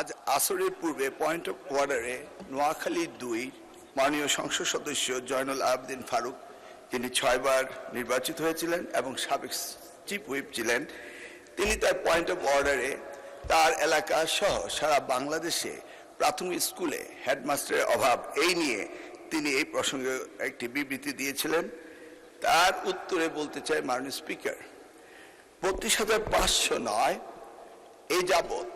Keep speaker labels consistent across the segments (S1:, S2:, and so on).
S1: আজ আসরের পূর্বে পয়েন্ট অফ অর্ডারে নোয়াখালী ২ মাননীয় সংসদ সদস্য জয়নুল আবেদিন ফারুক, যিনি ৬ বার নির্বাচিত হয়েছিলেন এবং সাবেক চিফ হুইপ ছিলেন, তিনি তার পয়েন্ট অফ অর্ডারে তার এলাকা সহ সারা বাংলাদেশে প্রাথমিক স্কুলে হেডমাস্টারের অভাব এই নিয়ে তিনি এই প্রসঙ্গে একটি বিবৃতি দিয়েছিলেন। তার উত্তরে বলতে চাই, মাননীয় স্পিকার, ৩২,৫০০ নয়, এই যাবৎ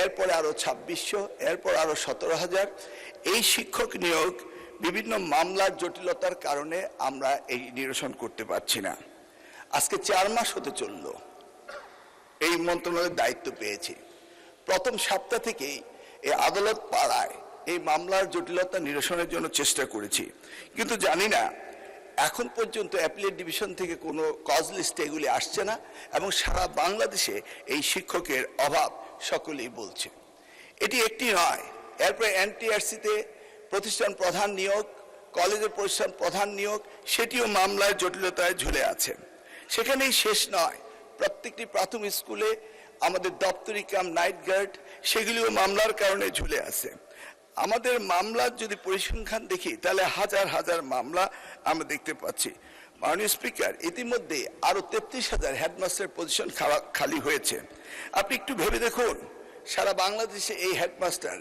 S1: এরপরে আরো ২৬০০, এরপর আরো ১৭,০০০ এই শিক্ষক নিয়োগ বিভিন্ন মামলার জটিলতার কারণে আমরা এই নিরসন করতে পারছি না। আজকে ৪ মাস হতে চলল এই মন্ত্রণালয়ের দায়িত্ব পেয়েছি। প্রথম সপ্তাহ থেকেই এই আদালত পাড়ায় এই মামলার জটিলতা নিরসনের জন্য চেষ্টা করেছি, কিন্তু জানি না এখন পর্যন্ত অ্যাপিলেট ডিভিশন থেকে কোনো কজ লিস্টে এগুলি আসছে না এবং সারা বাংলাদেশে এই শিক্ষকের অভাব সকলেই বলছে। এটি একটি নয়, এরপরে এনটিআরসিতে প্রতিষ্ঠান প্রধান নিয়োগ, কলেজের প্রতিষ্ঠান প্রধান নিয়োগ, সেটিও মামলার জটিলতায় ঝুলে আছে। সেখানেই শেষ নয়, প্রত্যেকটি প্রাথমিক স্কুলে আমাদের দপ্তরি কাম নাইট গার্ড, সেগুলিও মামলার কারণে ঝুলে আছে। আমাদের মামলার যদি পরিসংখ্যান দেখি তাহলে হাজার হাজার মামলা আমরা দেখতে পাচ্ছি। মাননীয় স্পিকার, ইতিমধ্যে আরো ৩৩,০০০ হেডমাস্টার পজিশন খালি হয়েছে। আপনি একটু ভেবে দেখুন, সারা বাংলাদেশে এই হেডমাস্টার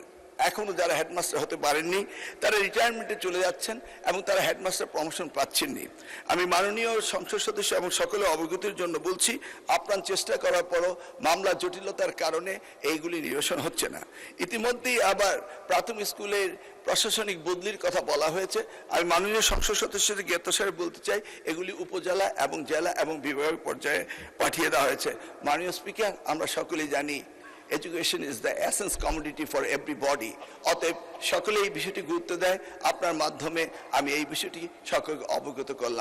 S1: এখনো যারা হেডমাস্টার হতে পারেননি তারা রিটায়ারমেন্টে চলে যাচ্ছেন এবং তারা হেডমাস্টার প্রমোশন পাচ্ছেননি। আমি মাননীয় সংসদ সদস্য এবং সকলে অবগতির জন্য বলছি, আপ্রাণ চেষ্টা করার পরও মামলা জটিলতার কারণে এইগুলি নিরসন হচ্ছে না। ইতিমধ্যেই আবার প্রাথমিক স্কুলের প্রশাসনিক বদলির কথা বলা হয়েছে। আমি মাননীয় সংসদ সদস্যদের জ্ঞাতসারে বলতে চাই, এগুলি উপজেলা এবং জেলা এবং বিভাগ পর্যায়ে পাঠিয়ে দেওয়া হয়েছে। মাননীয় স্পিকার, আমরা সকলেই জানি education is the essence commodity for everybody. অতএব সকলে এই বিষয়টি গুরুত্ব দেয়। আপনার মাধ্যমে আমি এই বিষয়টি সকলকে অবগত করলাম।